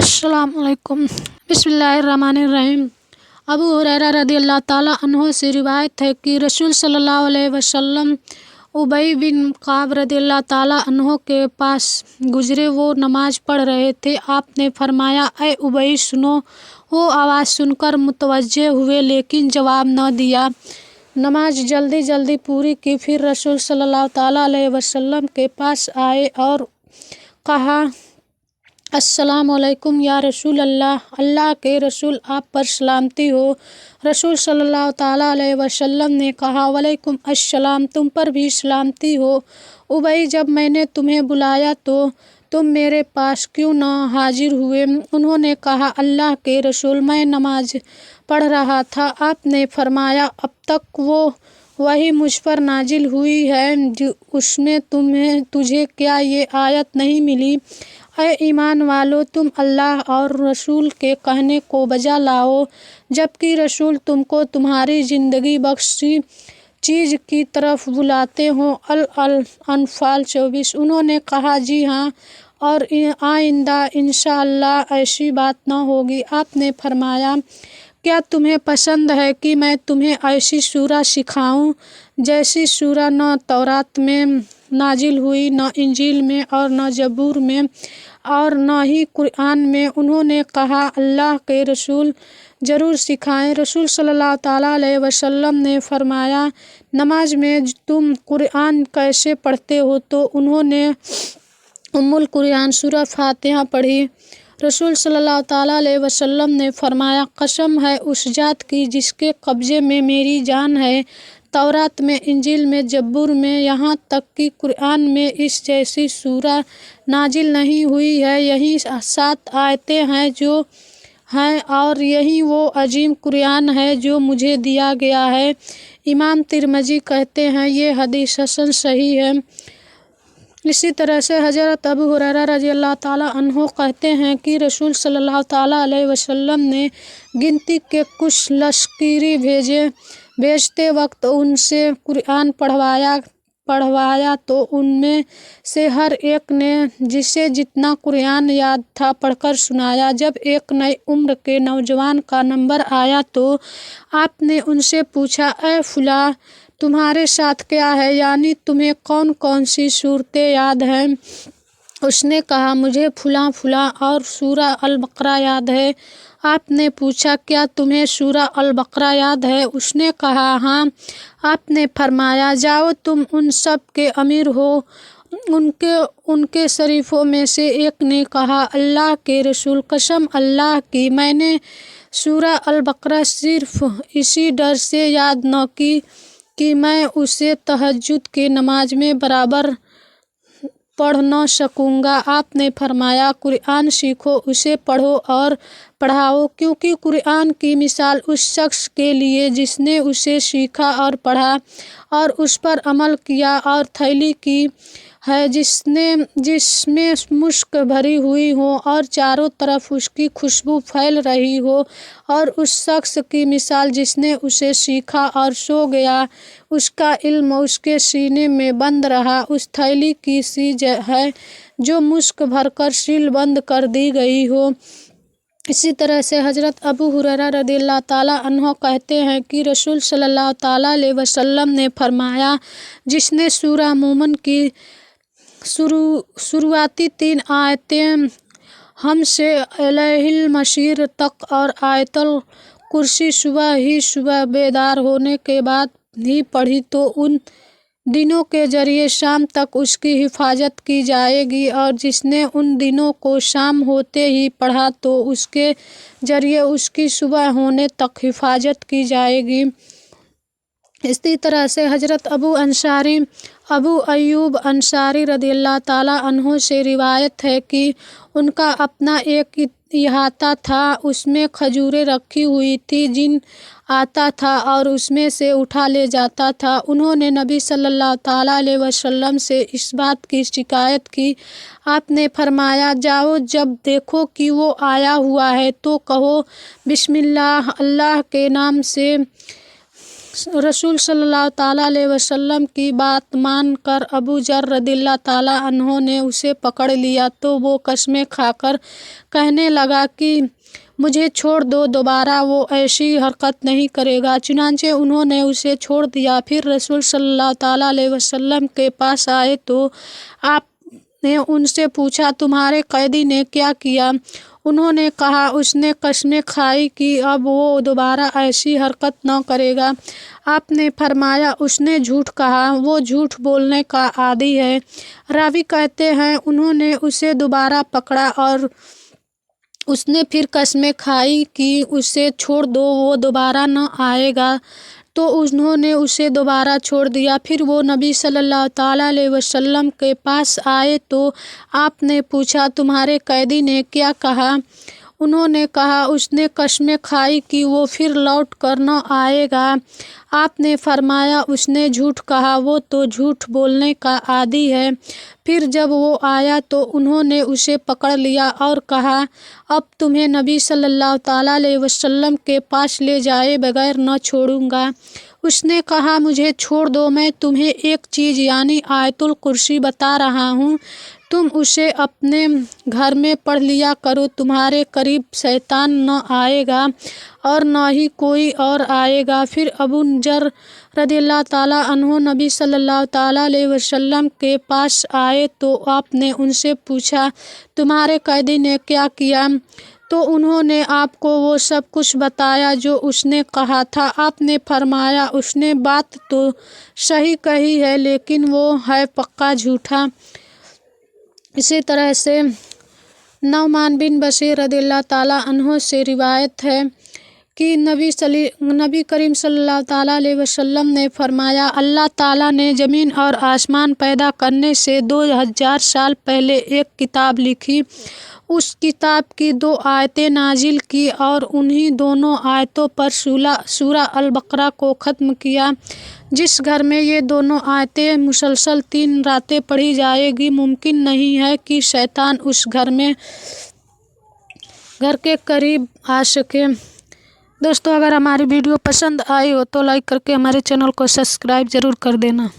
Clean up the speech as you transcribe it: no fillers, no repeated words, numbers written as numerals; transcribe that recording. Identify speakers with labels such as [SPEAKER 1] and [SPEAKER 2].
[SPEAKER 1] अस्सलाम वालेकुम। बिस्मिल्लाहिर्रहमानिर्रहीम। अबू हुरैरा रदी अल्लाह ताला अन्हो से रिवायत है कि रसूल सल्लल्लाहु अलैहि वसल्लम उबई बिन काब रदी अल्लाह ताला अन्हो के पास गुजरे। वो नमाज पढ़ रहे थे। आपने फरमाया, ऐ उबई सुनो। वो आवाज़ सुनकर मुतवज्जे हुए लेकिन जवाब न दिया। नमाज जल्दी जल्दी पूरी की। फिर रसूल सल्लल्लाहु ताला अलैहि वसल्लम के पास आए और कहा, अस्सलाम वालेकुम या रसूल अल्लाह। अल्लाह के रसूल, आप पर सलामती हो। रसूल सल्लल्लाहु ताला अलैहि वसल्लम ने कहा, वालेकुम अस्सलाम, तुम पर भी सलामती हो। उबई, जब मैंने तुम्हें बुलाया तो तुम मेरे पास क्यों न हाजिर हुए? उन्होंने कहा, अल्लाह के रसूल, मैं नमाज पढ़ रहा था। आपने फरमाया, अब तक वो वही मुझ पर नाजिल हुई है उसमें तुझे क्या ये आयत नहीं मिली, ऐ ईमान वालो, तुम अल्लाह और रसूल के कहने को बजा लाओ जबकि रसूल तुमको तुम्हारी ज़िंदगी बख्शी चीज़ की तरफ बुलाते हो। अल-अनफाल 24। उन्होंने कहा, जी हाँ, और आइंदा इंशाअल्लाह ऐसी बात न होगी। आपने फरमाया, क्या तुम्हें पसंद है कि मैं तुम्हें ऐसी सूरा सिखाऊं जैसी सूरा न तौरात में नाजिल हुई, न इंजील में और न जबूर में और न ही कुरान में? उन्होंने कहा, अल्लाह के रसूल, ज़रूर सिखाएं। रसूल सल्लल्लाहु ताला अलैहि वसल्लम ने फरमाया, नमाज में तुम कुरान कैसे पढ़ते हो? तो उन्होंने उम्मुल कुरान सूरा फातिहा पढ़ी। रसूल सल्लल्लाहु ताला अलैहि वसल्लम ने फरमाया, कसम है उस जात की जिसके कब्ज़े में मेरी जान है, तौरात में, इंजील में, जबूर में, यहाँ तक कि कुरान में इस जैसी सूरा नाजिल नहीं हुई है। यही 7 आयतें हैं जो हैं और यही वो अजीम कुरान है जो मुझे दिया गया है। इमाम तिरमिज़ी कहते हैं, ये हदीस हसन सही है। इसी तरह से हज़रत अबू हुरैरा रज़ी अल्लाह ताला अन्हो कहते हैं कि रसूल सल्लल्लाहु ताला अलैहि वसल्लम ने गिनती के कुछ लश्करी भेजते वक्त उनसे कुरान पढ़वाया तो उनमें से हर एक ने जिसे जितना कुरान याद था पढ़कर सुनाया। जब एक नई उम्र के नौजवान का नंबर आया तो आपने उनसे पूछा, ऐ फुला, तुम्हारे साथ क्या है, यानी तुम्हें कौन कौन सी सूरतें याद हैं? उसने कहा, मुझे फुला फुला और सूरा अल बकरा याद है। आपने पूछा, क्या तुम्हें सूरा अल बकरा याद है? उसने कहा, हाँ। आपने फरमाया, जाओ, तुम उन सब के अमीर हो। उनके शरीफों में से एक ने कहा, अल्लाह के रसूल, कसम अल्लाह की, मैंने सूरा अल बकरा सिर्फ इसी डर से याद न की कि मैं उसे तहज्जुद की नमाज में बराबर पढ़ न सकूँगा। आपने फरमाया, कुरान सीखो, उसे पढ़ो और पढ़ाओ, क्योंकि कुरान की मिसाल उस शख्स के लिए जिसने उसे सीखा और पढ़ा और उस पर अमल किया और थैली की है जिसमें मुश्क भरी हुई हो और चारों तरफ उसकी खुशबू फैल रही हो, और उस शख्स की मिसाल जिसने उसे सीखा और सो गया, उसका इल्म उसके सीने में बंद रहा। उस थैली की सी है जो मुश्क भरकर सील बंद कर दी गई हो। इसी तरह से हज़रत अबू हुरैरा रज़ियल्लाहु ताला अन्हो कहते हैं कि रसूल सल्लल्लाहु ताला अलैहि वसल्लम ने फरमाया, जिसने सूरा मोमिन की शुरुआती 3 आयतें हमसे अलैहिल मसीर तक और आयतुल कुर्सी सुबह बेदार होने के बाद ही पढ़ी तो उन दिनों के जरिए शाम तक उसकी हिफाजत की जाएगी, और जिसने उन दिनों को शाम होते ही पढ़ा तो उसके जरिए उसकी सुबह होने तक हिफाजत की जाएगी। इसी तरह से हज़रत अबू अय्यूब अंसारी रज़ियल्लाहु ताला अन्हो से रिवायत है कि उनका अपना एक इहाता था, उसमें खजूरें रखी हुई थी, जिन आता था और उसमें से उठा ले जाता था। उन्होंने नबी सल्लल्लाहु ताला अलैहि वसल्लम से इस बात की शिकायत की। आपने फरमाया, जाओ, जब देखो कि वो आया हुआ है तो कहो, बिस्मिल्लाह, अल्लाह के नाम से रसूल सल्लल्लाहु ताला अलैहि वसल्लम की बात मानकर अबू जर रदियल्लाहु ताला अन्हो ने उसे पकड़ लिया तो वो कसमें खाकर कहने लगा कि मुझे छोड़ दो, दोबारा वो ऐसी हरकत नहीं करेगा। चुनांचे उन्होंने उसे छोड़ दिया। फिर रसूल सल्लल्लाहु ताला अलैहि वसल्लम के पास आए तो आपने उनसे पूछा, तुम्हारे कैदी ने क्या किया? उन्होंने कहा, उसने कसमें खाई कि अब वो दोबारा ऐसी हरकत न करेगा। आपने फरमाया, उसने झूठ कहा, वो झूठ बोलने का आदी है। रावी कहते हैं, उन्होंने उसे दोबारा पकड़ा और उसने फिर कसमें खाई कि उसे छोड़ दो, वो दोबारा न आएगा। तो उन्होंने उसे दोबारा छोड़ दिया। फिर वो नबी सल्लल्लाहु ताला अलैहि वसल्लम के पास आए तो आपने पूछा, तुम्हारे कैदी ने क्या कहा? उन्होंने कहा, उसने कसमें खाई कि वो फिर लौट कर न आएगा। आपने फरमाया, उसने झूठ कहा, वो तो झूठ बोलने का आदी है। फिर जब वो आया तो उन्होंने उसे पकड़ लिया और कहा, अब तुम्हें नबी सल्लल्लाहु ताला अलैहि वसल्लम के पास ले जाए बगैर न छोड़ूंगा। उसने कहा, मुझे छोड़ दो, मैं तुम्हें एक चीज़ यानी आयतुल कुर्सी बता रहा हूँ, तुम उसे अपने घर में पढ़ लिया करो। तुम्हारे करीब शैतान न आएगा और न ही कोई और आएगा। फिर अबू जर रदियल्लाहु ताला अन्हो नबी सल्लल्लाहु ताला अलैहि वसल्लम के पास आए तो आपने उनसे पूछा, तुम्हारे कैदी ने क्या किया? तो उन्होंने आपको वो सब कुछ बताया जो उसने कहा था। आपने फरमाया, उसने बात तो सही कही है लेकिन वो है पक्का झूठा। इसी तरह से नौमान बिन बशीर रदियल्लाहु ताला अन्हो से रिवायत है कि नबी करीम सल्लल्लाहु ताला अलैहि वसल्लम ने फरमाया, अल्लाह ताला ने ज़मीन और आसमान पैदा करने से 2000 साल पहले एक किताब लिखी। उस किताब की 2 आयतें नाजिल की और उन्हीं दोनों आयतों पर सूरा अल बकरा को ख़त्म किया। जिस घर में ये दोनों आयतें मुसलसल 3 रातें पढ़ी जाएगी, मुमकिन नहीं है कि शैतान उस घर के करीब आ सके। दोस्तों, अगर हमारी वीडियो पसंद आई हो तो लाइक करके हमारे चैनल को सब्सक्राइब ज़रूर कर देना।